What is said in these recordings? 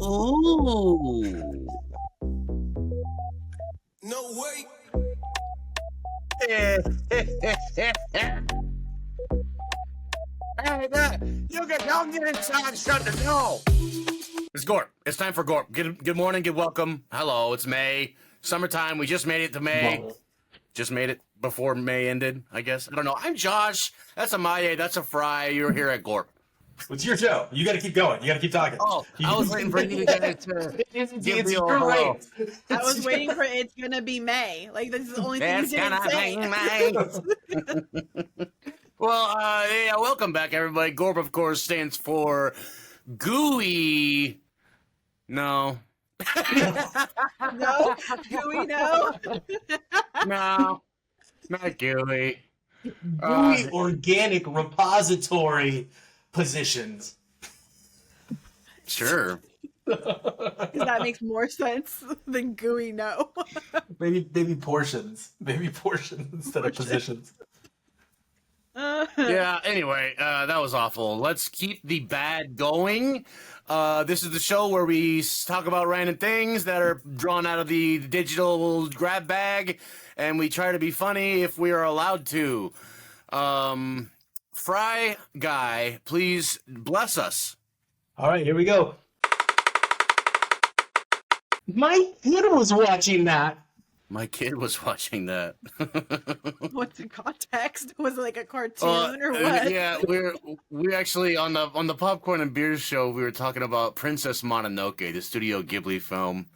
Ooh. No way. Hey, you can don't get inside shut the door. It's Gorp. It's time for Gorp. Good morning, good welcome. Hello, it's May. Summertime. We just made it to May. Just made it before May ended, I guess. I don't know. I'm Josh. That's a Maye. That's a Fry. You're here at Gorp. It's your show. You got to keep going. You got to keep talking. Oh, I was waiting for you guys to give me a hello. I was waiting for it's gonna be May. Like this is the only thing you It's didn't gonna say. be May. Well, yeah, welcome back, everybody. Gorp, of course, stands for Gooey. No. No, do we know? No, not Gooey. Gooey organic repository positions. Sure. Because that makes more sense than gooey. No. Maybe portions. Maybe portions instead of positions. Yeah, anyway, that was awful. Let's keep the bad going. This is the show where we talk about random things that are drawn out of the digital grab bag, and we try to be funny if we are allowed to. Fry Guy, please bless us. All right, here we go. My kid was watching that. My kid was watching that. What's the context? Was it like a cartoon or what? Yeah, we actually on the Popcorn and Beers show we were talking about Princess Mononoke, the Studio Ghibli film,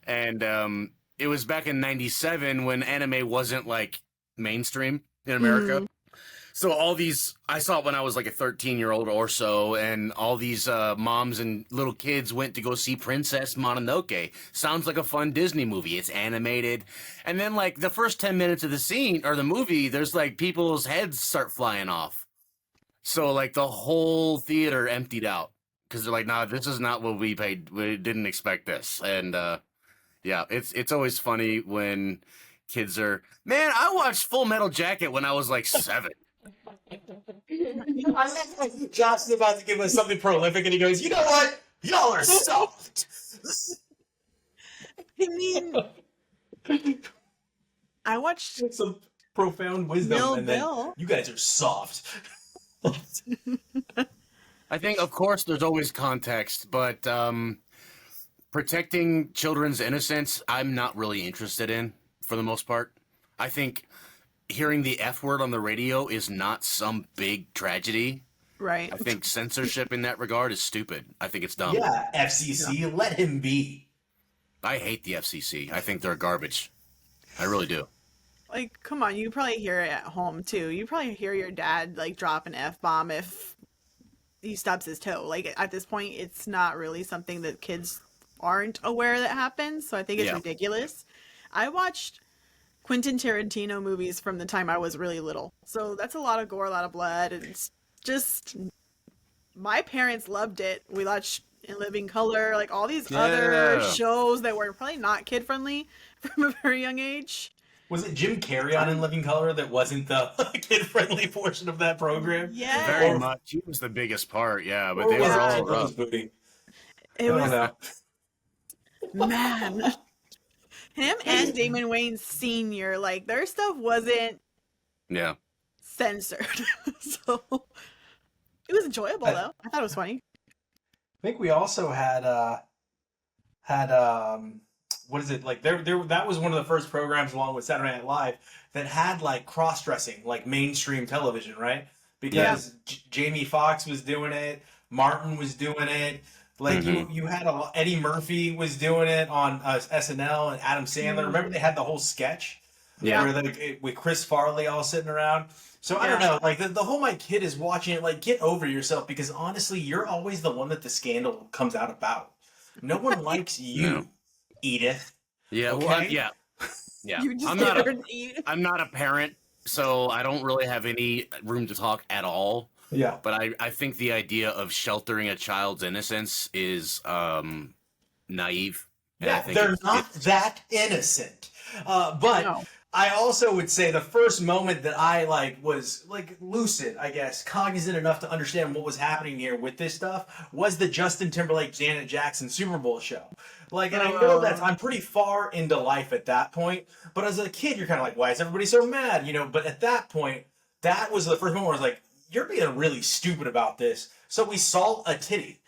and it was back in '97 when anime wasn't like mainstream in America. Mm-hmm. So all these, I saw it when I was like a 13-year-old or so, and all these moms and little kids went to go see Princess Mononoke. Sounds like a fun Disney movie. It's animated. And then like the first 10 minutes of the scene, or the movie, there's like people's heads start flying off. So like the whole theater emptied out. Because they're like, nah, this is not what we paid. We didn't expect this. And yeah, it's always funny when kids are, man, I watched Full Metal Jacket when I was like 7. Josh is about to give us something prolific, and he goes, "You know what? Y'all are soft." I mean, I watched some profound wisdom, Bill and then Bill. You guys are soft. I think, of course, there's always context, but protecting children's innocence, I'm not really interested in, for the most part. I think hearing the F word on the radio is not some big tragedy. Right. I think censorship in that regard is stupid. I think it's dumb. Yeah, FCC, let him be. I hate the FCC. I think they're garbage. I really do. Like, come on, you probably hear it at home, too. You probably hear your dad, like, drop an F-bomb if he stubs his toe. Like, at this point, it's not really something that kids aren't aware that happens, so I think it's ridiculous. I watched Quentin Tarantino movies from the time I was really little. So that's a lot of gore, a lot of blood, and it's just, my parents loved it. We watched In Living Color, like all these other shows that were probably not kid friendly from a very young age. Was it Jim Carrey on In Living Color that wasn't the kid friendly portion of that program? Yeah, very much. He was the biggest part, yeah, but they were all rough. It was, man. Him and Damon Wayans Sr., like, their stuff wasn't censored. So, it was enjoyable, though. I thought it was funny. I think we also had what is it, like, there that was one of the first programs along with Saturday Night Live that had, like, cross-dressing, like, mainstream television, right? Because Jamie Foxx was doing it, Martin was doing it. Like, you had Eddie Murphy was doing it on SNL, and Adam Sandler. Remember they had the whole sketch? Yeah. Where with Chris Farley all sitting around. So I don't know, like the whole my kid is watching it, like, get over yourself, because honestly, you're always the one that the scandal comes out about. No one likes you, Edith. Yeah, okay? Well, yeah. I'm not a parent, so I don't really have any room to talk at all. Yeah. But I think the idea of sheltering a child's innocence is naive. Yeah, they're not that innocent. But I also would say the first moment that I was lucid, I guess, cognizant enough to understand what was happening here with this stuff was the Justin Timberlake Janet Jackson Super Bowl show. And I know that I'm pretty far into life at that point, but as a kid, you're kind of like, why is everybody so mad? But at that point, that was the first moment where I was like, you're being really stupid about this. So we saw a titty.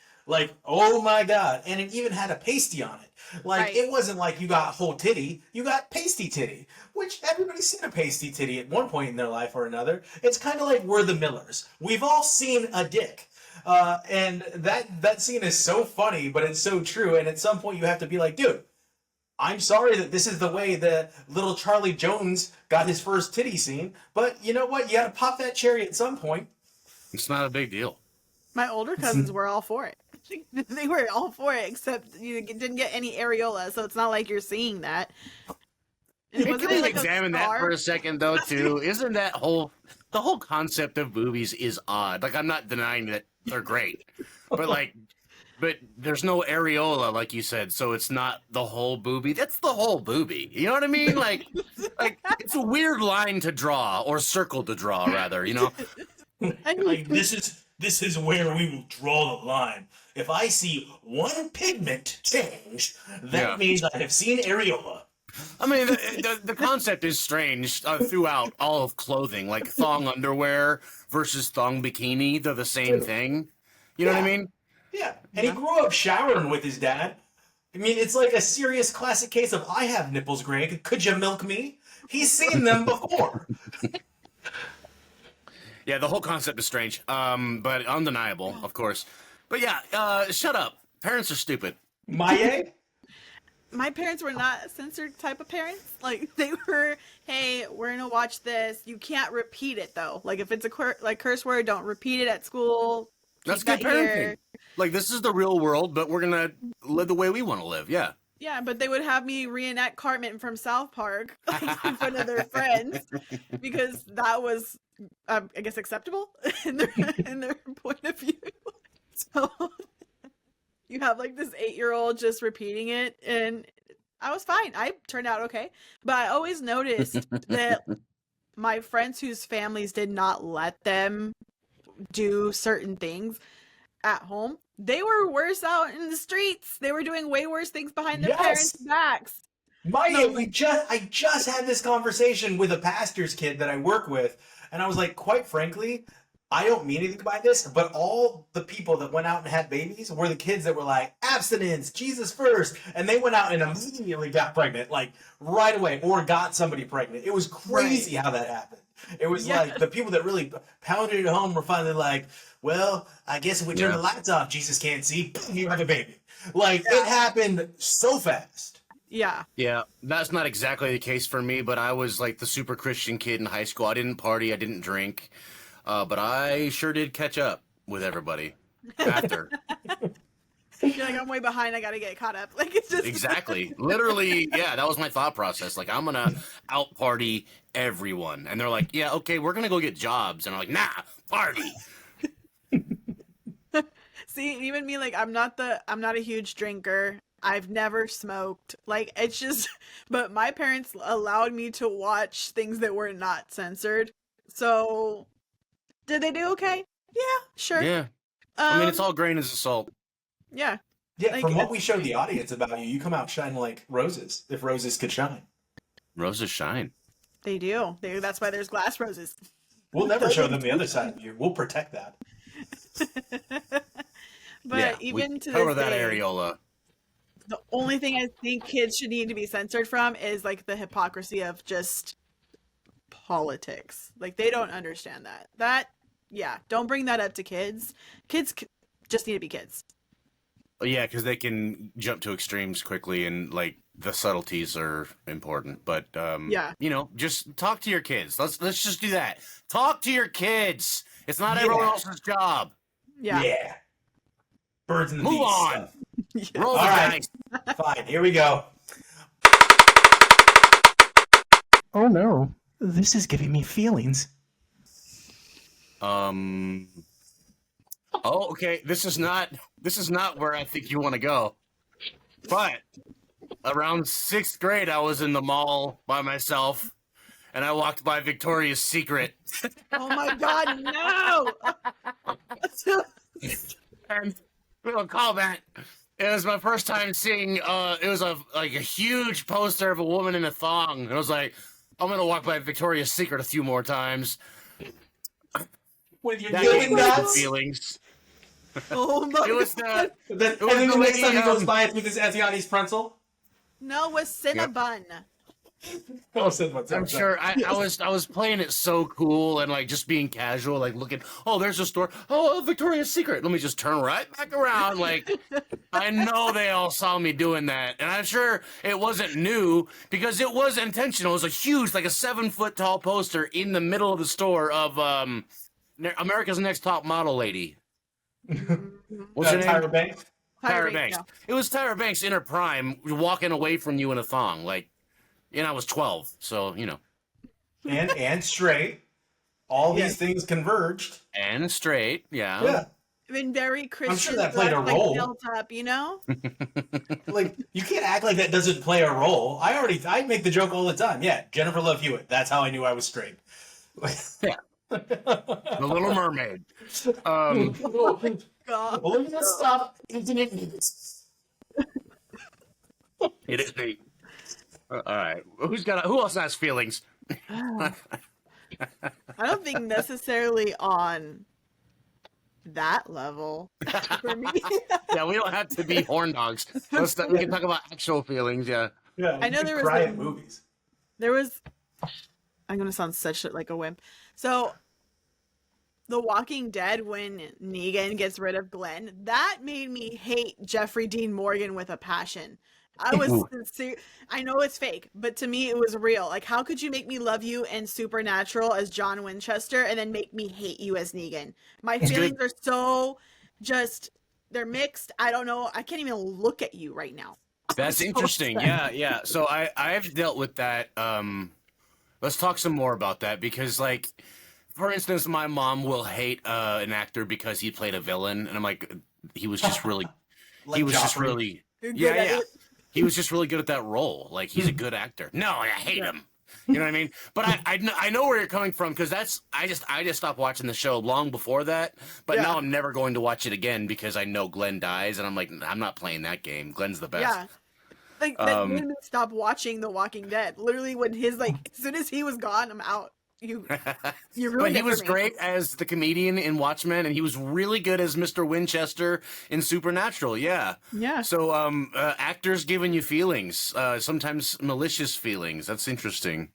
Oh my God. And it even had a pasty on it. Right. It wasn't like you got whole titty, you got pasty titty, which everybody's seen a pasty titty at one point in their life or another. It's kind of like We're the Millers. We've all seen a dick. And that scene is so funny, but it's so true. And at some point you have to be like, dude, I'm sorry that this is the way that little Charlie Jones got his first titty scene, but you know what? You gotta pop that cherry at some point. It's not a big deal. My older cousins were all for it. They were all for it, except you didn't get any areola, so it's not like you're seeing that. Can we examine that for a second, though, too? Isn't the whole concept of boobies is odd? I'm not denying that they're great, but there's no areola, like you said, so it's not the whole boobie. That's the whole boobie. You know what I mean? It's a weird line to draw, or circle to draw, rather. This is where we will draw the line. If I see one pigment change, that means I have seen areola. I mean, the concept is strange throughout all of clothing, like thong underwear versus thong bikini. They're the same thing. You know what I mean? Yeah. And he grew up showering with his dad. I mean, it's like a serious classic case of I have nipples, Greg. Could you milk me? He's seen them before. Yeah, the whole concept is strange, but undeniable, of course. But yeah, shut up. Parents are stupid. My parents were not censored type of parents. They were, hey, we're gonna watch this. You can't repeat it though. If it's a curse word, don't repeat it at school. That's good parenting. This is the real world, but we're gonna live the way we want to live. Yeah. Yeah, but they would have me reenact Cartman from South Park in front of their friends because that was, I guess, acceptable in their point of view. So you have this 8-year-old just repeating it, and I was fine. I turned out okay. But I always noticed that my friends whose families did not let them do certain things at home, they were worse out in the streets. They were doing way worse things behind their parents' backs. I just had this conversation with a pastor's kid that I work with, and I was like, quite frankly, I don't mean anything by this, but all the people that went out and had babies were the kids that were like, abstinence, Jesus first, and they went out and immediately got pregnant, right away, or got somebody pregnant. It was crazy how that happened. It was the people that really pounded it home were finally like, well, I guess if we turn the lights off, Jesus can't see, you have a baby. It happened so fast. Yeah. Yeah, that's not exactly the case for me, but I was the super Christian kid in high school. I didn't party, I didn't drink, but I sure did catch up with everybody after. You're I'm way behind, I gotta get caught up. It's just Exactly. Literally, yeah, that was my thought process. I'm gonna out party everyone. And they're like, yeah, okay, we're gonna go get jobs. And I'm like, nah, party. See, even me, I'm not a huge drinker. I've never smoked. It's just, but my parents allowed me to watch things that were not censored. So, did they do okay? Yeah, sure. Yeah. I mean, it's all grain as salt. Yeah. Yeah, from what we showed the audience about you, you come out shining like roses, if roses could shine. Roses shine. They do. That's why there's glass roses. We'll never show them the other side of you. We'll protect that. But even to cover this that day, areola. The only thing I think kids should need to be censored from is the hypocrisy of just politics. They don't understand that. Don't bring that up to kids. Kids just need to be kids. Yeah, because they can jump to extremes quickly, and the subtleties are important. But just talk to your kids. Let's just do that. Talk to your kids. It's not everyone else's job. Yeah. Birds and the bees. Move on. Roll the dice. Fine. Here we go. Oh no, this is giving me feelings. Oh, okay. This is not where I think you want to go. But around 6th grade, I was in the mall by myself, and I walked by Victoria's Secret. Oh my God, no! And we'll call that. It was my first time seeing. It was a huge poster of a woman in a thong. And I was like, I'm gonna walk by Victoria's Secret a few more times. With your That yoga gave me some nuts. feelings. Oh my It was God. the. Then, It was and then the the next time lady, he goes by, it's with his Asiatis pretzel. No, it was Cinnabon. Oh, said what's I'm sure I was playing it so cool and like just being casual, like looking. Oh, there's a store. Oh, Victoria's Secret. Let me just turn right back around. Like I know they all saw me doing that, and I'm sure it wasn't new because it was intentional. It was a huge, like a 7-foot tall poster in the middle of the store of America's Next Top Model lady. What's her name? Tyra Banks. Tyra Banks. Yeah. It was Tyra Banks in her prime, walking away from you in a thong, like. And I was 12, so you know. And straight. All these things converged. And straight, yeah. Yeah. Been very Christian. that played a like, role. built up, you know? Like, you can't act like that doesn't play a role. I make the joke all the time. Yeah, Jennifer Love Hewitt. That's how I knew I was straight. Yeah. The Little Mermaid. God. Well, look at that stuff. Internet news. It is neat. All right. Who else has feelings? I don't think necessarily on that level for me. Yeah, we don't have to be horn dogs. We can talk about actual feelings, yeah. Yeah, I know there was cry a- at movies. There was, I'm gonna sound such like a wimp. So, The Walking Dead, when Negan gets rid of Glenn, that made me hate Jeffrey Dean Morgan with a passion. I was sincere. I know it's fake, but to me it was real. Like, how could you make me love you in Supernatural as John Winchester and then make me hate you as Negan? My feelings are so they're mixed. I don't know. I can't even look at you right now. That's interesting. Yeah. So I've dealt with that. Let's talk some more about that because, like, for instance, my mom will hate an actor because he played a villain, and I'm like, he was just really, Like he was just Joffrey. really, You're good yeah, at yeah. it. He was just really good at that role. Like, he's a good actor. No, I hate him. You know what I mean? But I know where you're coming from because I just stopped watching the show long before that. But now I'm never going to watch it again because I know Glenn dies, and I'm like, I'm not playing that game. Glenn's the best. Yeah. Like, that made me stop watching The Walking Dead. Literally, when his, like, as soon as he was gone, I'm out. You ruined But he it was for me. great as the comedian in Watchmen, and he was really good as Mr. Winchester in Supernatural. Yeah. Yeah. So, actors giving you feelings, sometimes malicious feelings. That's interesting.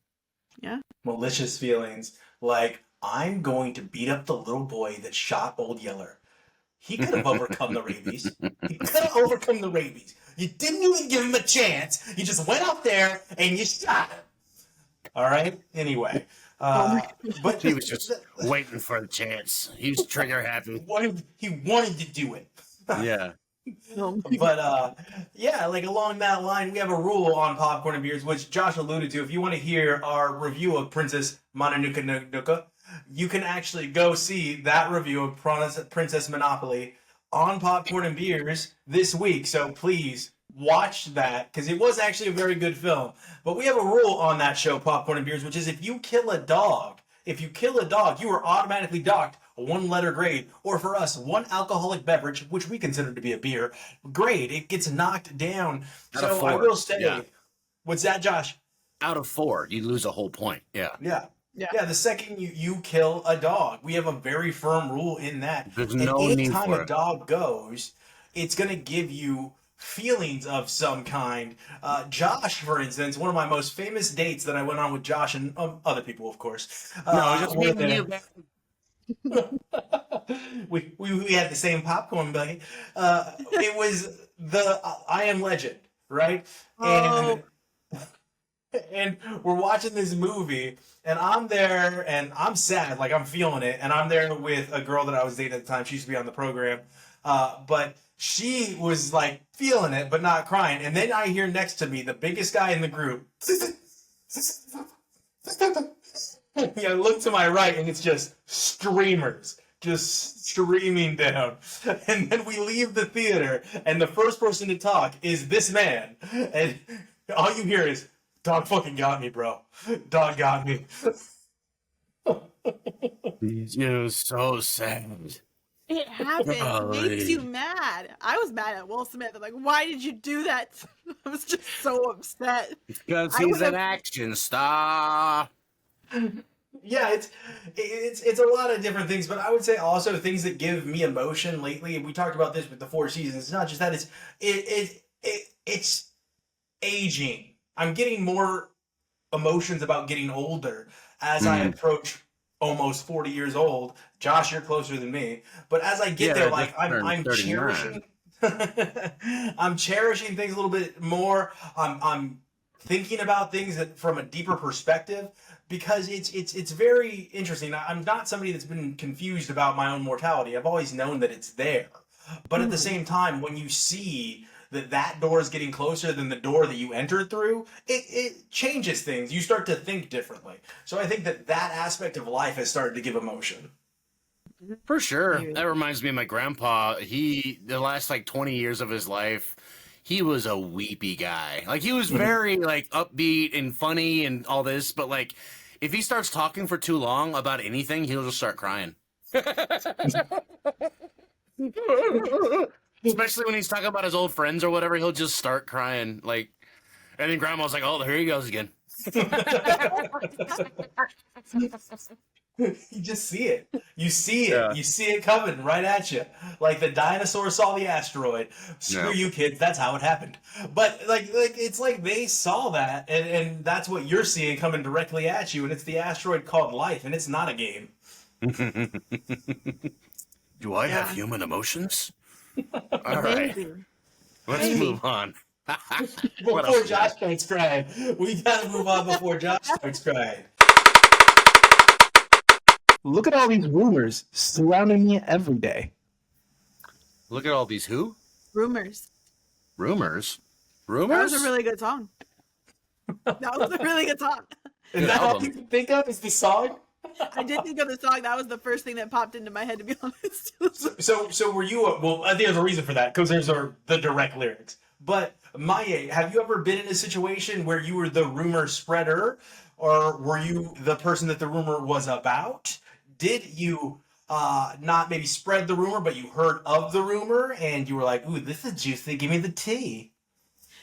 Yeah. Malicious feelings. Like, I'm going to beat up the little boy that shot Old Yeller. He could have overcome the rabies. He could have overcome the rabies. You didn't even give him a chance. You just went out there and you shot him. All right? Anyway. But He was just waiting for the chance. He was trigger happy. he wanted to do it. Yeah. But yeah, like along that line, we have a rule on Popcorn and Beers, which Josh alluded to. If you want to hear our review of Princess Mononoke, you can actually go see that review of Princess Monopoly on Popcorn and Beers this week. So please watch that because it was actually a very good film. But we have a rule on that show, Popcorn and Beers, which is if you kill a dog, you are automatically docked a 1-letter grade, or for us, 1 alcoholic beverage, which we consider to be a beer, grade. It gets knocked down. Out of So 4, I will say, yeah. What's that, Josh? Out of 4, you lose a whole point. Yeah. Yeah, the second you kill a dog, we have a very firm rule in that. There's and no need anytime for a it. dog goes, it's going to give you feelings of some kind. Josh, for instance, one of my most famous dates that I went on with Josh and other people, of course. No, just me and you. We had the same popcorn bucket. It was the I Am Legend, right? Oh. And we're watching this movie, and I'm there, and I'm sad, like I'm feeling it, and I'm there with a girl that I was dating at the time. She used to be on the program, but she was like feeling it, but not crying. And then I hear next to me, the biggest guy in the group. I look to my right, and it's just streamers. Just streaming down. And then we leave the theater, and the first person to talk is this man. And all you hear is, Dog fucking got me, bro. Dog got me. You're so sad. It happens. It makes you Golly. mad. I was mad at Will Smith. I'm like, why did you do that? I was just so upset. Because I he's would an have. action star. Yeah, it's a lot of different things, but I would say also things that give me emotion lately. And we talked about this with the 4 seasons. It's not just that; it's aging. I'm getting more emotions about getting older as I approach almost 40 years old. Josh, you're closer than me, but as I get Yeah, there, I like just turned I'm 39. cherishing. I'm cherishing things a little bit more. I'm thinking about things from a deeper perspective because it's very interesting. I'm not somebody that's been confused about my own mortality. I've always known that it's there, but at the same time, when you see that door is getting closer than the door that you entered through, it changes things. You start to think differently. So I think that aspect of life has started to give emotion. For sure. Maybe. That reminds me of my grandpa. The last like 20 years of his life, he was a weepy guy. Like he was very like upbeat and funny and all this, but like if he starts talking for too long about anything, he'll just start crying. Especially when he's talking about his old friends or whatever, he'll just start crying. Like, and then grandma's like, "Oh, here he goes again." You just see it. You see it. Yeah. You see it coming right at you. Like the dinosaur saw the asteroid. Screw Yeah. you, kids. That's how it happened. But like it's like they saw that, and that's what you're seeing coming directly at you, and it's the asteroid called life, and it's not a game. Do I have Yeah. human emotions? All right, Maybe. let's Maybe. move on. Before What else we Josh got? starts crying, we gotta move on before Josh starts crying. Look at all these rumors surrounding me every day. Look at all these who? Rumors. Rumors? That Rumors? was a really good song. That was a really good song. Is Good that all album. you can think of? Is the song? I did think of the song. That was the first thing that popped into my head, to be honest. So were you? Well, I think there's a reason for that because there's the direct lyrics. But Maya, have you ever been in a situation where you were the rumor spreader, or were you the person that the rumor was about? Did you not maybe spread the rumor, but you heard of the rumor and you were like, "Ooh, this is juicy. Give me the tea."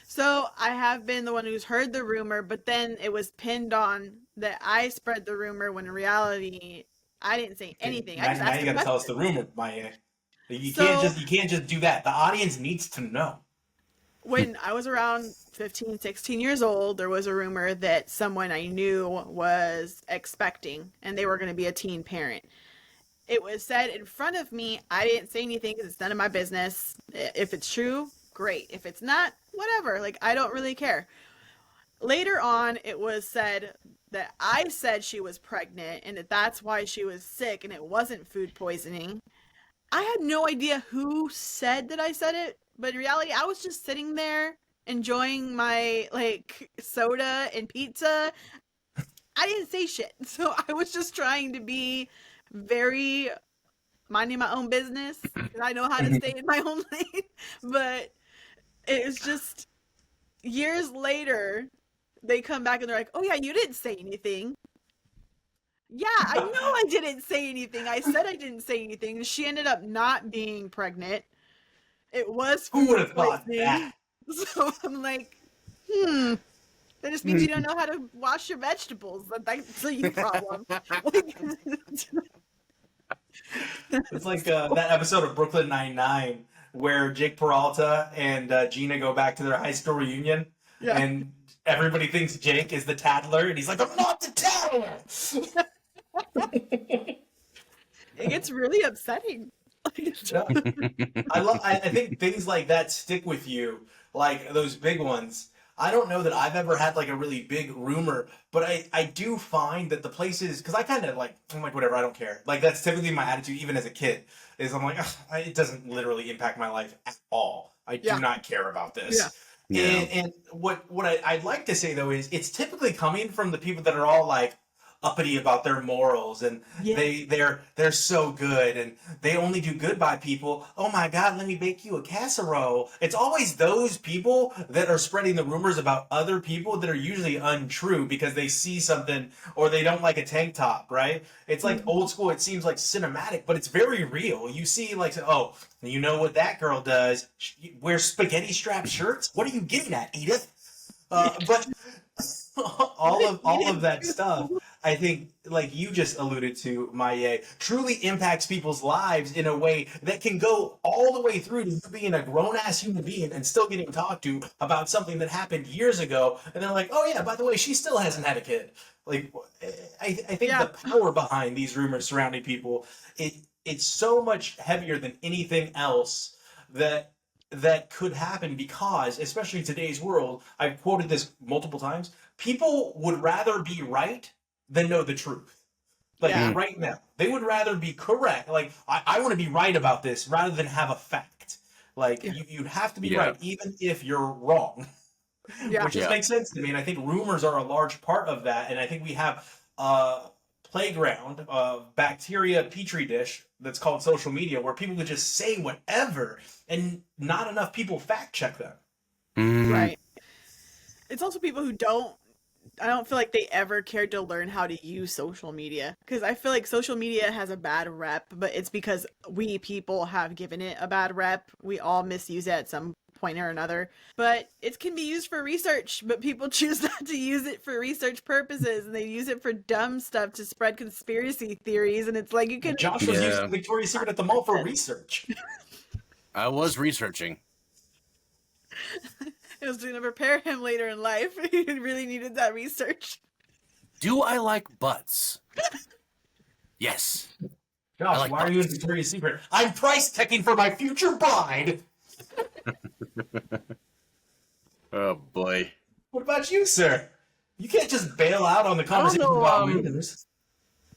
So I have been the one who's heard the rumor, but then it was pinned on that I spread the rumor when in reality I didn't say anything. I just Now asked you a got to tell us question. the rumor, Maya. You So can't just do that. The audience needs to know. when I was around 15, 16 years old, there was a rumor that someone I knew was expecting and they were going to be a teen parent. It was said in front of me. I didn't say anything because it's none of my business. If it's true, great. If it's not, whatever. Like, I don't really care. Later on, it was said that I said she was pregnant and that that's why she was sick and it wasn't food poisoning. I had no idea who said that I said it, but in reality, I was just sitting there enjoying my like soda and pizza. I didn't say shit. So I was just trying to be very minding my own business. And I know how to stay in my own lane. But it was just years later, they come back and they're like, oh, yeah, you didn't say anything. Yeah, I know I didn't say anything. I said I didn't say anything. She ended up not being pregnant. It was Who would food have thought poisoning. that? So I'm like, that just means you don't know how to wash your vegetables. That's a you problem. Like, It's like that episode of Brooklyn Nine-Nine where Jake Peralta and Gina go back to their high school reunion, yeah. and everybody thinks Jake is the tattler, and he's like, "I'm not the tattler." It gets really upsetting. I think things like that stick with you, like those big ones. I don't know that I've ever had like a really big rumor, but I do find that the places, because I'm like, whatever, I don't care. Like that's typically my attitude even as a kid, is I'm like, "Ugh, it doesn't literally impact my life at all. I do not care about this." Yeah. And what I'd like to say though is it's typically coming from the people that are all like, uppity about their morals, and they're so good, and they only do good by people. Oh my God, let me bake you a casserole. It's always those people that are spreading the rumors about other people that are usually untrue because they see something or they don't like a tank top, right? It's like old school. It seems like cinematic, but it's very real. You see, like, oh, you know what that girl does? She wears spaghetti strap shirts. What are you getting at, Edith? But all of that stuff, I think, like you just alluded to, Maye, truly impacts people's lives in a way that can go all the way through to you being a grown-ass human being and still getting talked to about something that happened years ago, and they're like, oh yeah, by the way, she still hasn't had a kid. Like, I think the power behind these rumors surrounding people, it's so much heavier than anything else that could happen, because, especially in today's world, I've quoted this multiple times, people would rather be right than know the truth. Like, right now, they would rather be correct. Like, I want to be right about this rather than have a fact. Like, you have to be right, even if you're wrong. Which just makes sense to me. And I think rumors are a large part of that. And I think we have a playground, bacteria petri dish that's called social media, where people could just say whatever and not enough people fact check them. Right. It's also people who I don't feel like they ever cared to learn how to use social media, because I feel like social media has a bad rep, but it's because we people have given it a bad rep. We all misuse it at some point or another, but it can be used for research, but people choose not to use it for research purposes, and they use it for dumb stuff to spread conspiracy theories. And it's like, you can Josh was using Victoria's Secret at the mall for research. I was researching. It was going to prepare him later in life. He really needed that research. Do I like butts? Yes. Josh, why are you in Victoria's Secret? I'm price checking for my future bride. Oh boy. What about you, sir? You can't just bail out on the conversation about rumors.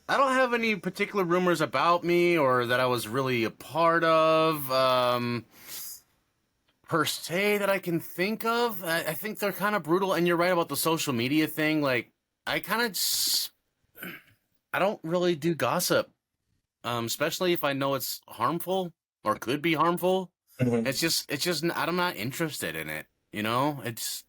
I don't have any particular rumors about me or that I was really a part of, per se, that I can think of. I think they're kind of brutal, and you're right about the social media thing. Like, I don't really do gossip, especially if I know it's harmful or could be harmful. Mm-hmm. It's just, I'm not interested in it. You know, it's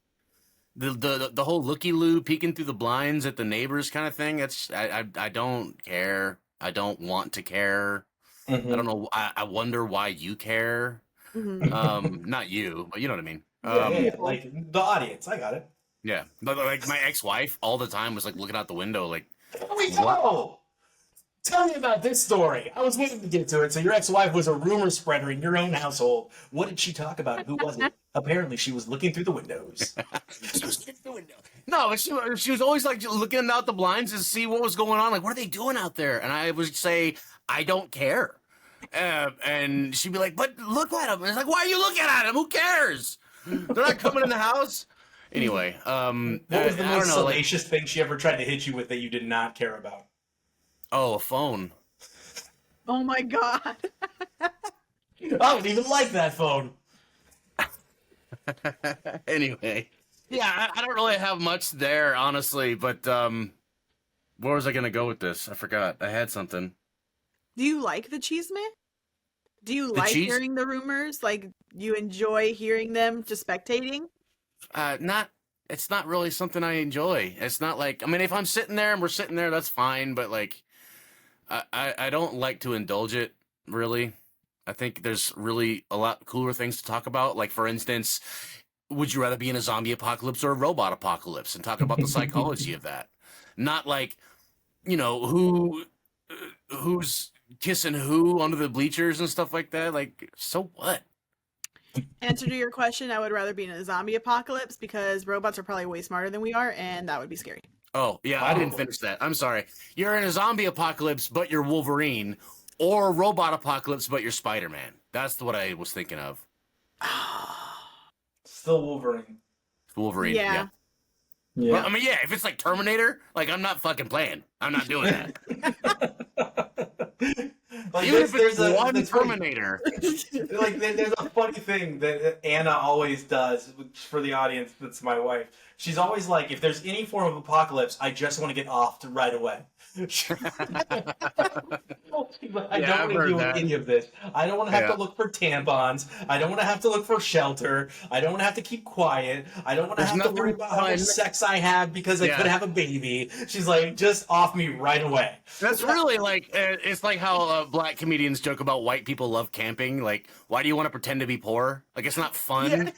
the whole looky-loo peeking through the blinds at the neighbors kind of thing. I don't care. I don't want to care. Mm-hmm. I don't know. I wonder why you care. Mm-hmm. Not you, but you know what I mean. Like the audience. I got it. Yeah, but like my ex-wife all the time was like looking out the window, like, what? Tell me about this story. I was waiting to get to it. So your ex-wife was a rumor spreader in your own household. What did she talk about? Who was it? Apparently, she was looking through the windows. She was looking through the window. No, she was always like looking out the blinds to see what was going on. Like, what are they doing out there? And I would say, I don't care. And she'd be like, but look at them. And it's like, why are you looking at them? Who cares? They're not coming in the house. Anyway, what was the most salacious thing she ever tried to hit you with that you did not care about? Oh, a phone. Oh my God. I don't even like that phone. Anyway, yeah, I don't really have much there, honestly, but where was I going to go with this? I forgot. I had something. Do you like the chisme? Do you like hearing the rumors? Like, you enjoy hearing them, just spectating? It's not really something I enjoy. It's not like, I mean, if I'm sitting there and we're sitting there, that's fine, but like, I don't like to indulge it, really. I think there's really a lot cooler things to talk about. Like, for instance, would you rather be in a zombie apocalypse or a robot apocalypse, and talk about the psychology of that? Not like, you know, who's kissing who under the bleachers and stuff like that. Like, so what? Answer to your question, I would rather be in a zombie apocalypse, because robots are probably way smarter than we are, and that would be scary. Oh, yeah, I didn't finish that. I'm sorry. You're in a zombie apocalypse, but you're Wolverine, or a robot apocalypse, but you're Spider-Man. That's what I was thinking of. Still Wolverine. Wolverine, yeah. Well, I mean, yeah, if it's like Terminator, like, I'm not fucking playing. I'm not doing that. Like Even if it's one that's funny. Terminator. Like there's a funny thing that Anna always does for the audience. That's my wife. She's always like, if there's any form of apocalypse, I just want to get offed right away. I don't want to deal with any of this. I don't want to have to look for tampons. I don't want to have to look for shelter. I don't want to have to keep quiet. I don't want to have to worry about how much sex I have because I could have a baby. She's like, just off me right away. That's really like, it's like how black comedians joke about white people love camping. Like, why do you want to pretend to be poor? Like, it's not fun.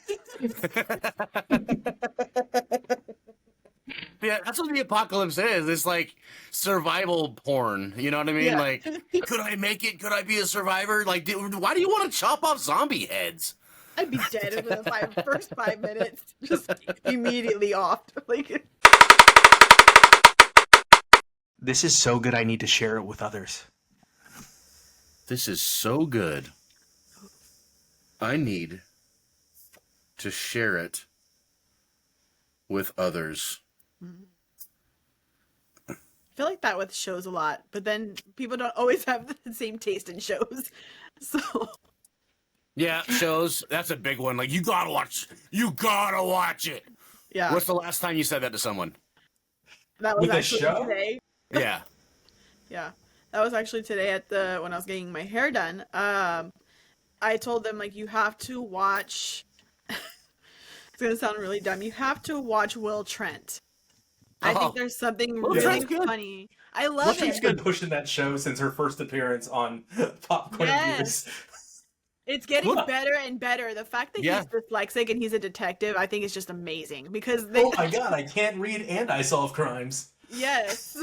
Yeah, that's what the apocalypse is. It's like survival porn. You know what I mean? Yeah. Like, could I make it? Could I be a survivor? Like, why do you want to chop off zombie heads? I'd be dead within the first 5 minutes. Just immediately off. Like, this is so good, I need to share it with others. This is so good. I need to share it with others. I feel like that with shows a lot, but then people don't always have the same taste in shows. So yeah, shows, that's a big one. Like, you gotta watch it. yeah. What's the last time you said that to someone? That was with actually a show? today. Yeah. Yeah. That was actually today when I was getting my hair done. I told them, like, you have to watch it's gonna sound really dumb. You have to watch Will Trent. I think there's something really funny. I love it. She's been pushing that show since her first appearance on Popcorn Beers. It's getting better and better. The fact that he's dyslexic and he's a detective, I think is just amazing because oh my god, I can't read and I solve crimes. Yes.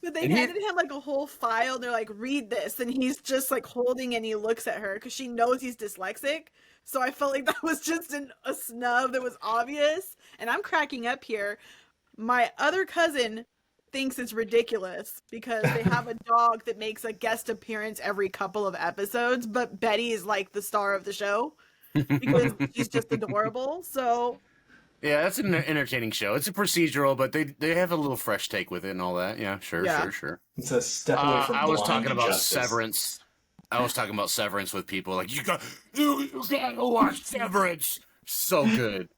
But they handed him like a whole file. They're like, read this. And he's just like holding and he looks at her because she knows he's dyslexic. So I felt like that was just a snub that was obvious. And I'm cracking up here. My other cousin thinks it's ridiculous because they have a dog that makes a guest appearance every couple of episodes. But Betty is like the star of the show because she's just adorable. So yeah, that's an entertaining show. It's a procedural, but they have a little fresh take with it and all that. Yeah, sure. It's a step away from I was talking about Justice. Severance. I was talking about Severance with people. Like, you gotta watch Severance. So good.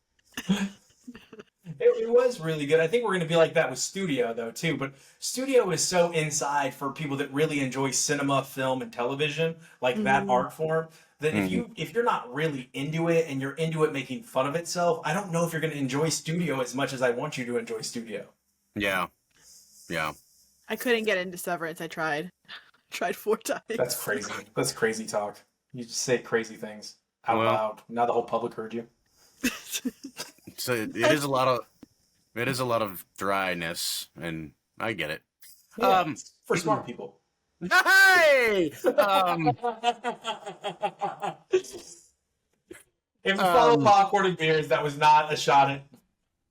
It was really good. I think we're going to be like that with Studio, though, too. But Studio is so inside for people that really enjoy cinema, film, and television, like that art form, that if you're not really into it and you're into it making fun of itself, I don't know if you're going to enjoy Studio as much as I want you to enjoy Studio. Yeah. I couldn't get into Severance. I tried 4 times. That's crazy. That's crazy talk. You just say crazy things out loud. Now the whole public heard you. So it is a lot of dryness, and I get it. Yeah, for smart people. Hey! If you follow Popcorn and Beers, that was not a shot at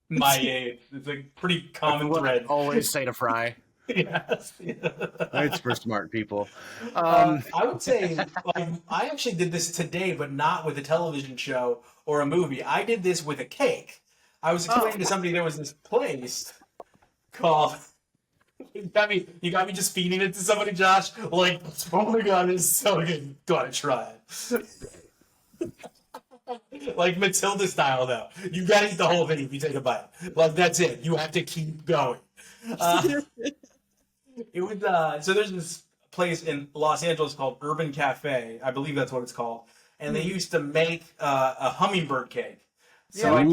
my age. It's a pretty common thread. Always say to Fry. Yes. It's for smart people. I would say, like, I actually did this today, but not with a television show or a movie. I did this with a cake. I was explaining to somebody there was this place called. You got me just feeding it to somebody, Josh. Like, oh my god, it's so good. Gotta try it. Like Matilda style, though. You gotta eat the whole thing if you take a bite. Like, that's it. You have to keep going. It was so there's this place in Los Angeles called Urban Cafe. I believe that's what it's called. And they used to make a hummingbird cake. So I'd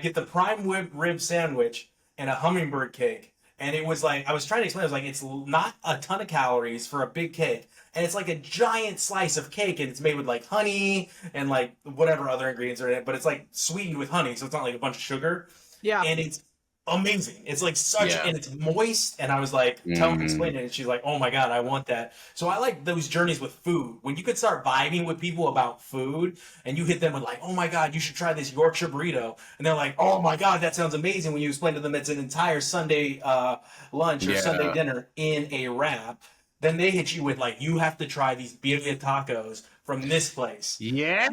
get the prime rib sandwich and a hummingbird cake. And it was like, I was trying to explain, I was like, it's not a ton of calories for a big cake. And it's like a giant slice of cake, and it's made with like honey and like whatever other ingredients are in it. But it's like sweetened with honey, so it's not like a bunch of sugar. Yeah. And it's amazing. It's like such, and it's moist. And I was like, telling her, explaining it, and she's like, oh my god, I want that. So I like those journeys with food. When you could start vibing with people about food, and you hit them with like, oh my god, you should try this Yorkshire burrito, and they're like, oh my god, that sounds amazing. When you explain to them it's an entire Sunday lunch or Sunday dinner in a wrap, then they hit you with like, you have to try these birria tacos from this place. Yeah.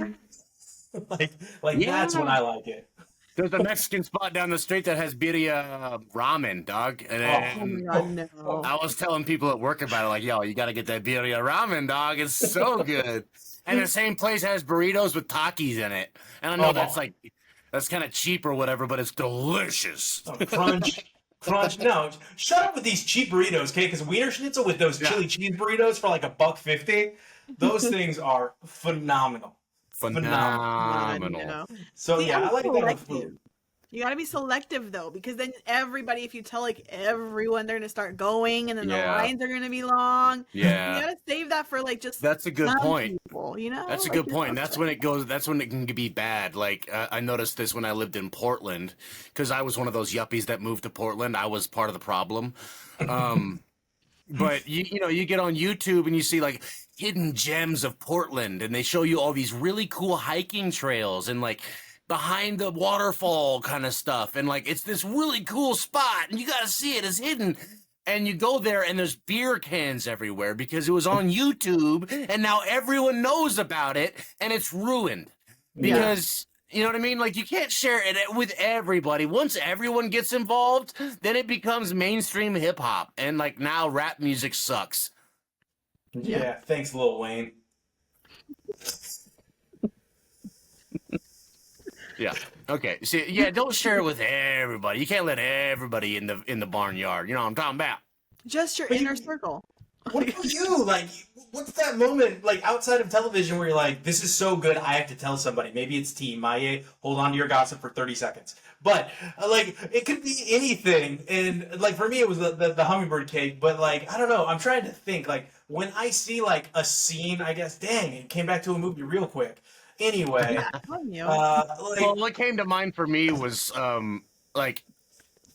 like that's when I like it. There's a Mexican spot down the street that has birria ramen, dog. Oh my god, no. I was telling people at work about it, like, yo, you got to get that birria ramen, dog. It's so good. And the same place has burritos with Takis in it. And I know that's kind of cheap or whatever, but it's delicious. Oh, crunch. No, shut up with these cheap burritos, okay? Because Wiener Schnitzel with those chili cheese burritos for like $1.50, those things are phenomenal. Phenomenal. So See, yeah, I like that with selective. food. You gotta be selective though, because then everybody, if you tell like everyone, they're gonna start going, and then the lines are gonna be long. Yeah. You gotta save that for like just. That's a good some point. People, you know. That's a good point. That's when it goes. That's when it can be bad. Like I noticed this when I lived in Portland, because I was one of those yuppies that moved to Portland. I was part of the problem. But you get on YouTube and you see like hidden gems of Portland, and they show you all these really cool hiking trails and like behind the waterfall kind of stuff, and like it's this really cool spot, and you got to see it as hidden. And you go there, and there's beer cans everywhere because it was on YouTube, and now everyone knows about it, and it's ruined because you know what I mean. Like you can't share it with everybody. Once everyone gets involved, then it becomes mainstream hip hop, and like now rap music sucks. Yeah, thanks, Lil Wayne. Yeah. Okay. See, don't share it with everybody. You can't let everybody in the barnyard. You know what I'm talking about? Just your inner circle. What about you? Like, what's that moment, like, outside of television where you're like, this is so good, I have to tell somebody. Maybe it's Team Maye, hold on to your gossip for 30 seconds. But, like, it could be anything. And, like, for me, it was the hummingbird cake. But, like, I don't know. I'm trying to think. Like, when I see, like, a scene, I guess, dang, it came back to a movie real quick. Anyway. Well, what came to mind for me was, like,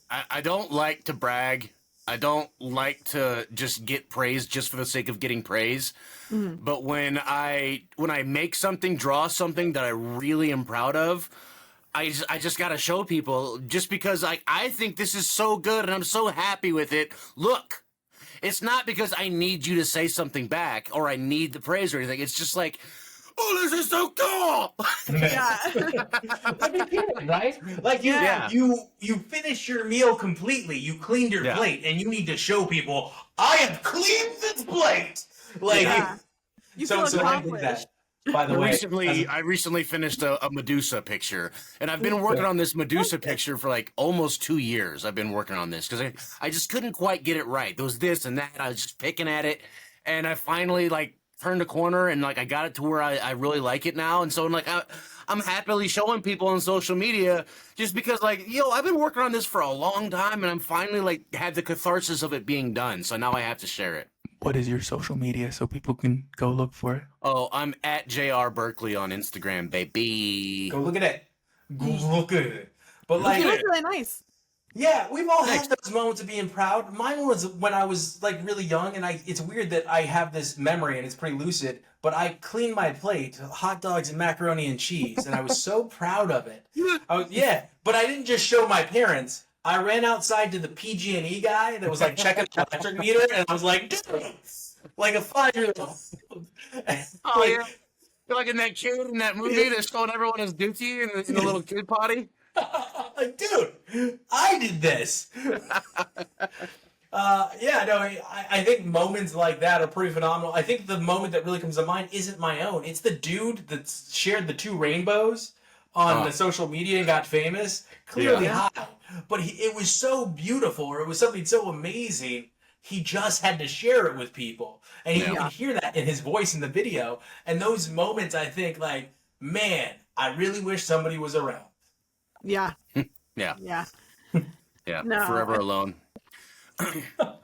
I don't like to brag. I don't like to just get praise just for the sake of getting praise. But when I make something, draw something that I really am proud of, I just got to show people, just because I think this is so good and I'm so happy with it. Look, it's not because I need you to say something back or I need the praise or anything. It's just like, oh, this is so cool. Yeah. Let me hear it, right? Like you finished your meal completely. You cleaned your plate, and you need to show people, I have cleaned this plate. Like, you so feel I did that. By the way, I recently finished a Medusa picture, and I've been working on this Medusa picture for like almost 2 years. I've been working on this because I just couldn't quite get it right. There was this and that. I was just picking at it, and I finally like turned a corner, and like I got it to where I really like it now. And so I'm like I'm happily showing people on social media just because like, I've been working on this for a long time, and I'm finally like had the catharsis of it being done. So now I have to share it. What is your social media so people can go look for it? Oh, I'm at JR Berkeley on Instagram, baby. Go look at it. Go look at it. But like, you look really nice. Yeah, we've all had those moments of being proud. Mine was when I was like really young, and it's weird that I have this memory and it's pretty lucid, but I cleaned my plate, hot dogs and macaroni and cheese, and I was so proud of it. But I didn't just show my parents. I ran outside to the PG&E guy that was like checking the electric meter, and I was like, dude, like a 5-year-old. Oh, yeah. You're like in that kid in that movie that's showing everyone his dookie in the little kid potty. Like, dude, I did this. I think moments like that are pretty phenomenal. I think the moment that really comes to mind isn't my own. It's the dude that shared the 2 rainbows on the social media and got famous. Clearly high. But it was so beautiful, or it was something so amazing, he just had to share it with people. And you can hear that in his voice in the video. And those moments, I think, like, man, I really wish somebody was around. Yeah. Yeah. Yeah. No. Forever alone.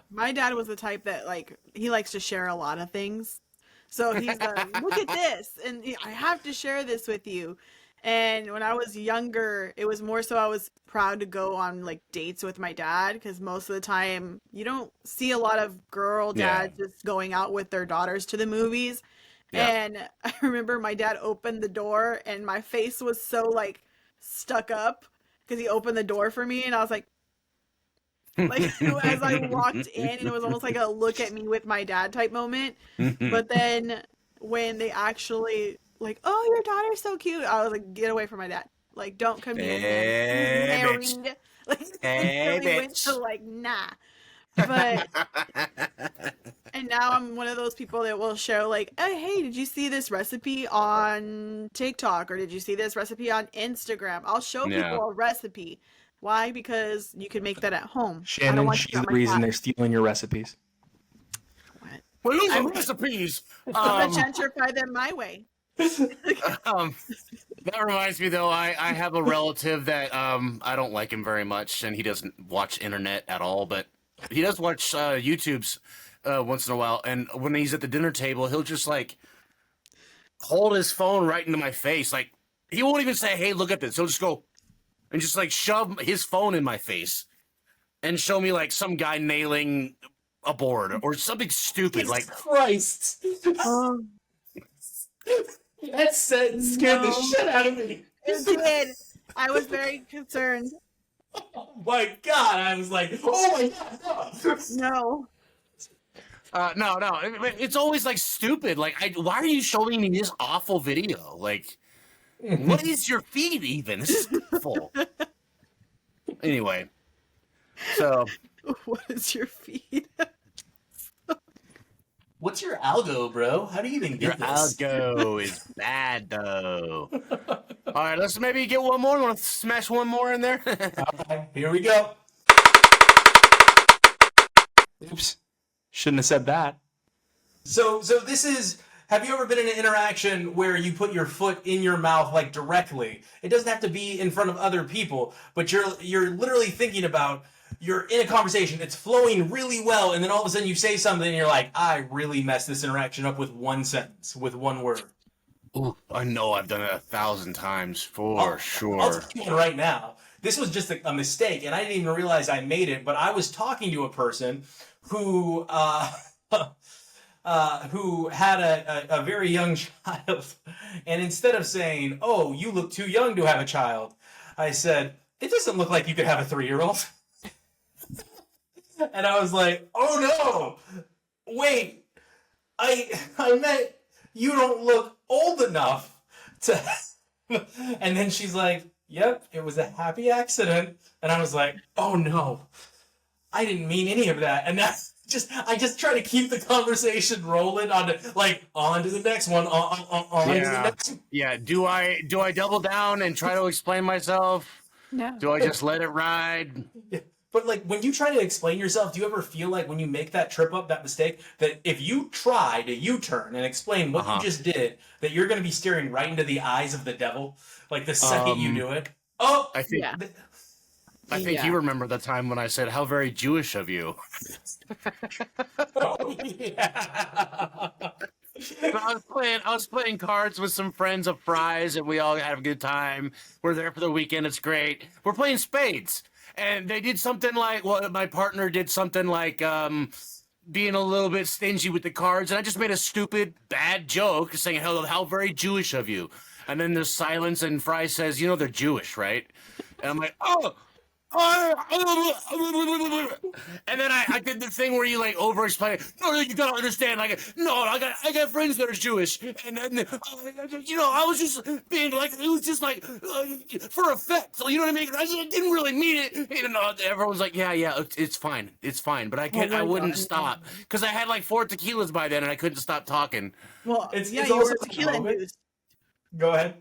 My dad was the type that, like, he likes to share a lot of things. So he's like, look at this, and I have to share this with you. And when I was younger, it was more so I was proud to go on like dates with my dad, because most of the time you don't see a lot of girl dads just going out with their daughters to the movies. Yeah. And I remember my dad opened the door, and my face was so like stuck up because he opened the door for me, and I was like as I walked in, and it was almost like a look at me with my dad type moment. But then when they actually like, oh, your daughter's so cute, I was like, get away from my dad. Like, don't come near him. Hey, He's bitch. married. Like, Hey, really went to bitch. like, nah. But and now I'm one of those people that will show like, hey, did you see this recipe on TikTok or did you see this recipe on Instagram? I'll show Yeah. people a recipe. Why? Because you can make that at home. I don't Shannon, want she's you on the my reason cat. they're stealing your recipes. What? Well, those I'm are recipes. gonna gentrify them my way. Um, that reminds me, though, I have a relative that I don't like him very much, and he doesn't watch internet at all, but he does watch YouTube's once in a while, and when he's at the dinner table, he'll just, like, hold his phone right into my face. Like, he won't even say, hey, look at this. He'll just go and just, like, shove his phone in my face and show me, like, some guy nailing a board or something stupid. Jesus Like, Christ. That sentence scared the shit out of me. It did. I was very concerned. Oh my God. I was like, oh my God. No. no, it's always like stupid. Like, why are you showing me this awful video? Like, what is your feed even? This is awful. Anyway, so What is your feed? What's your algo, bro? How do you even your get this? algo is bad, though. All right, let's maybe get one more. Want to smash one more in there? Alright, here we go. Oops. Shouldn't have said that. So this is. Have you ever been in an interaction where you put your foot in your mouth like directly? It doesn't have to be in front of other people, but you're literally thinking about. You're in a conversation, it's flowing really well, and then all of a sudden you say something and you're like, I really messed this interaction up with one sentence, with one word. Ooh, I know I've done it 1,000 times for sure. I'll tell you one right now. This was just a mistake, and I didn't even realize I made it, but I was talking to a person who who had a very young child, and instead of saying, oh, you look too young to have a child, I said, it doesn't look like you could have a 3-year-old. And I was like, oh no, wait, I meant you don't look old enough to. And then she's like, yep, it was a happy accident. And I was like, oh no, I didn't mean any of that. And that's I just try to keep the conversation rolling on to the next one, on to the next one. Yeah. Do I double down and try to explain myself? No. Do I just let it ride? But like when you try to explain yourself, do you ever feel like when you make that trip up, that mistake, that if you try to U-turn and explain what you just did, that you're going to be staring right into the eyes of the devil, like the second you do it? Oh, I think. Yeah. I think you remember the time when I said, "How very Jewish of you." oh yeah. I was playing cards with some friends of Fry's, and we all had a good time. We're there for the weekend. It's great. We're playing spades. And they did something like, well, my partner did something like being a little bit stingy with the cards. And I just made a stupid, bad joke saying, how very Jewish of you. And then there's silence, and Fry says, you know, they're Jewish, right? And I'm like, oh. And then I did the thing where you like over explain. No, you gotta understand. Like, no, I got friends that are Jewish, and then you know, I was just being like, it was just like for effect. So you know what I mean? I didn't really mean it. You know, everyone's like, yeah, it's fine, but I wouldn't stop because I had like 4 tequilas by then, and I couldn't stop talking. Well, It's you also were tequila induced. Go ahead.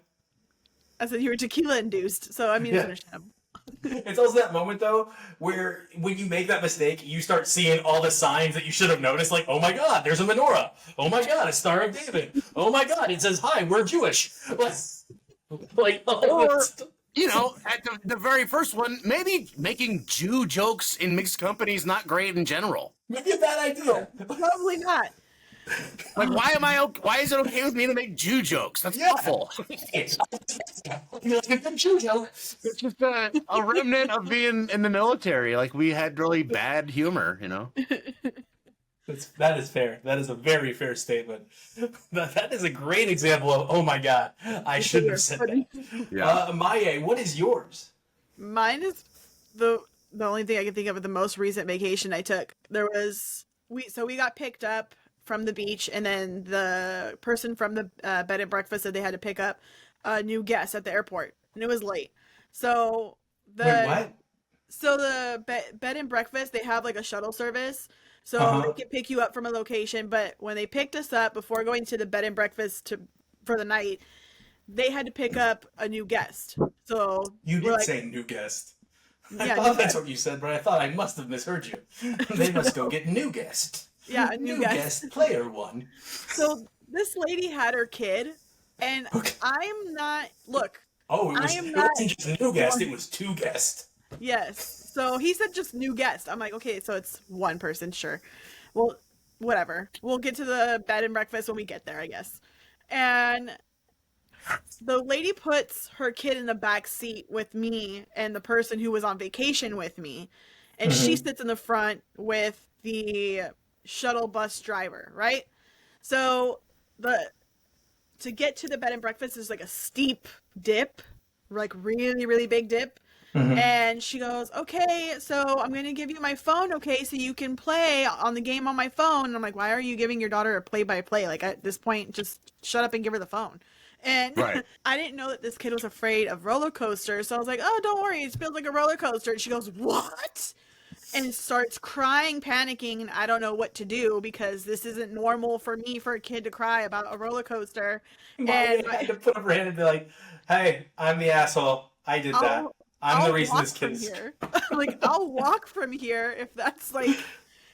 I said you were tequila induced, so I mean, it's understandable. It's also that moment though where when you make that mistake, you start seeing all the signs that you should have noticed. Like, oh my God, there's a menorah. Oh my God, a Star of David. Oh my God, it says, hi, we're Jewish. Like, or, you know, at the very first one, maybe making Jew jokes in mixed company is not great in general. Maybe a bad idea. Probably not. Like, why is it okay with me to make Jew jokes? That's awful. It's a Jew joke. It's just a remnant of being in the military. Like, we had really bad humor, you know? That is fair. That is a very fair statement. That is a great example of, oh my God, I shouldn't have said that. Yeah. Maya, what is yours? Mine is the only thing I can think of the most recent vacation I took. We got picked up from the beach, and then the person from the bed and breakfast said they had to pick up a new guest at the airport, and it was late. So Wait, what? the bed and breakfast, they have like a shuttle service, so Uh-huh. they can pick you up from a location. But when they picked us up before going to the bed and breakfast for the night, they had to pick up a new guest. So You we're did like, say new guest. I yeah, thought that's what you said, but I thought I must have misheard you. They must go get new guest. yeah, a new guest. guest player one. So this lady had her kid, and Okay. I'm not. Look, Oh, I am it not. wasn't just new guest, it was two guests. Yes. So he said just new guest. I'm like, okay, so it's one person, sure. Well, whatever. We'll get to the bed and breakfast when we get there, I guess. And the lady puts her kid in the back seat with me and the person who was on vacation with me, and she sits in the front with the shuttle bus driver, right? So the to get to the bed and breakfast is like a steep dip, like really, really big dip. And she goes, okay, so I'm going to give you my phone, okay, so you can play on the game on my phone. And I'm like, why are you giving your daughter a play-by-play? Like, at this point, just shut up and give her the phone. And Right. I didn't know that this kid was afraid of roller coasters. So I was like, oh, don't worry, it feels like a roller coaster. And she goes, what? And starts crying, panicking, and I don't know what to do because this isn't normal for me for a kid to cry about a roller coaster. Maya And had to put up her hand and be like, hey, I'm the asshole. I did that. I'm the reason this kid is. here. Like, I'll walk from here if that's like,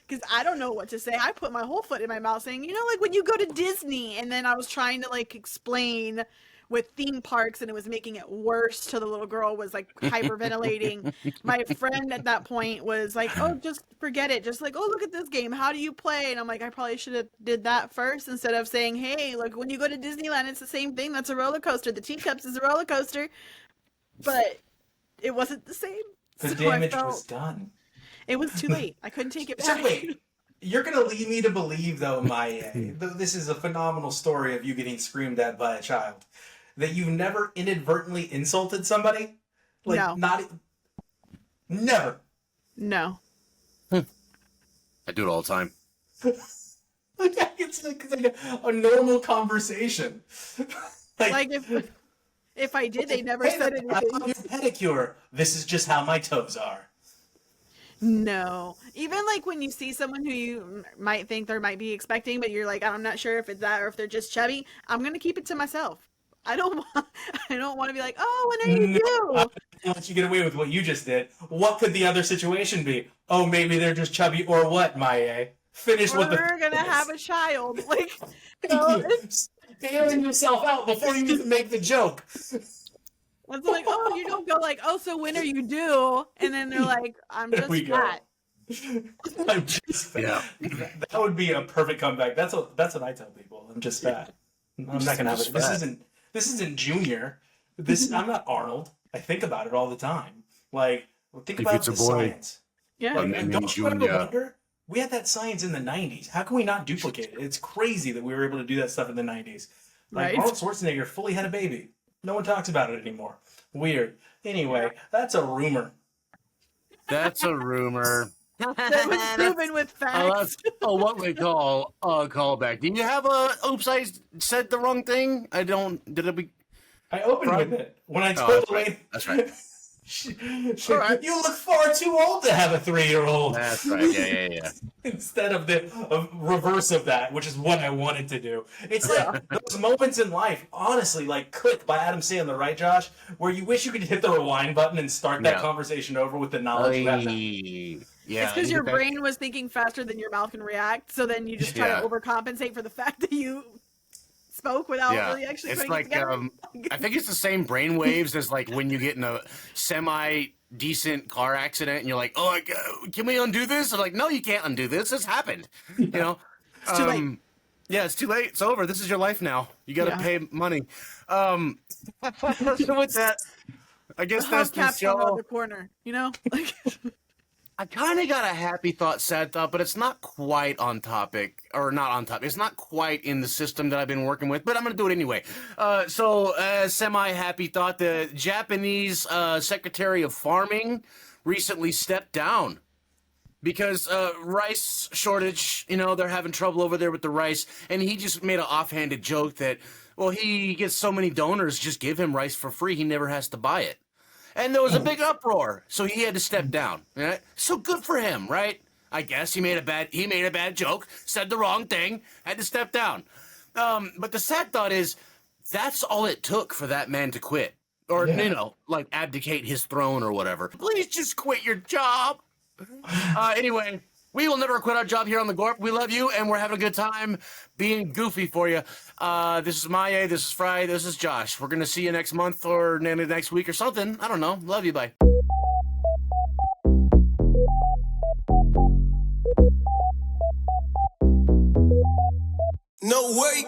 because I don't know what to say. I put my whole foot in my mouth saying, you know, like when you go to Disney, and then I was trying to like explain with theme parks, and it was making it worse to the little girl, was like hyperventilating. My friend at that point was like, oh, just forget it. Just like, oh, look at this game. How do you play? And I'm like, I probably should have did that first instead of saying, hey, like when you go to Disneyland, it's the same thing. That's a roller coaster. The teacups is a roller coaster. But it wasn't the same. The So I damage felt- was done. It was too late. I couldn't take it So back. wait, you're gonna lead me to believe though, Maya, though this is a phenomenal story of you getting screamed at by a child, that you've never inadvertently insulted somebody? Like No. Never. No. I do it all the time. It's like a normal conversation. Like if I did, they never hey, said I anything. love your pedicure. This is just how my toes are. No. Even like when you see someone who you might think they might be expecting, but you're like, I'm not sure if it's that or if they're just chubby. I'm gonna keep it to myself. I don't want to be like, oh, when are you No, due? I'm gonna let you get away with what you just did. What could the other situation be? Oh, maybe they're just chubby, or what, Maya? Finish with the. We're gonna have a child. Like, Thank you. Bailing yourself out before you even make the joke. it's like, oh, you don't go like, oh, so when are you due? And then they're like, I'm There just we go. fat. I'm just fat. Yeah. That would be a perfect comeback. That's what I tell people. I'm just fat. I'm not gonna have it. just This fat. isn't Junior. I'm not Arnold. I think about it all the time. Like, think If about it's a the boy. science. Yeah. Like, And and then don't you ever Junior. wonder? We had that science in the 90s. How can we not duplicate it? It's crazy that we were able to do that stuff in the 90s. Like, Right. Arnold Schwarzenegger fully had a baby. No one talks about it anymore. Weird. Anyway, that's a rumor. That's a rumor. That was proven with Oh, facts. that's what we call a callback. Did you have a oops, I said the wrong thing? I don't. Did it be. I opened Prob- with it when I Oh, told that's the right. lady. That's right. All right. You look far too old to have a 3-year-old. That's right. Yeah. Instead of the reverse of that, which is what I wanted to do. It's like those moments in life, honestly, like Click by Adam Sandler, right, Josh? Where you wish you could hit the rewind button and start that Yeah. conversation over with the knowledge you have now. Yeah. It's because your that- brain was thinking faster than your mouth can react, so then you just try Yeah. to overcompensate for the fact that you spoke without Yeah, really actually it's putting like it together. I think it's the same brain waves as like when you get in a semi-decent car accident and you're like, oh, can we undo this? I'm like, no, you can't undo this. This happened. You know, It's too late. Yeah, it's too late. It's over. This is your life now. You got to Yeah. pay money. So with that, I guess that's the Hubcaps around show. the corner, you know? Like, I kind of got a happy thought, sad thought, but it's not quite on topic, or not on topic. It's not quite in the system that I've been working with, but I'm going to do it anyway. Semi-happy thought, the Japanese Secretary of Farming recently stepped down because rice shortage, they're having trouble over there with the rice, and he just made an offhanded joke that Well, he gets so many donors, just give him rice for free. He never has to buy it. And there was a big uproar, so he had to step down. Right? So good for him, right? I guess he made a bad joke, said the wrong thing, had to step down. But the sad thought is, that's all it took for that man to quit, or like abdicate his throne or whatever. Please just quit your job. Anyway, we will never quit our job here on the Gorp. We love you, and we're having a good time being goofy for you. This is Maya, this is Fry, this is Josh. We're going to see you next month or next week or something. I don't know. Love you, bye. No way.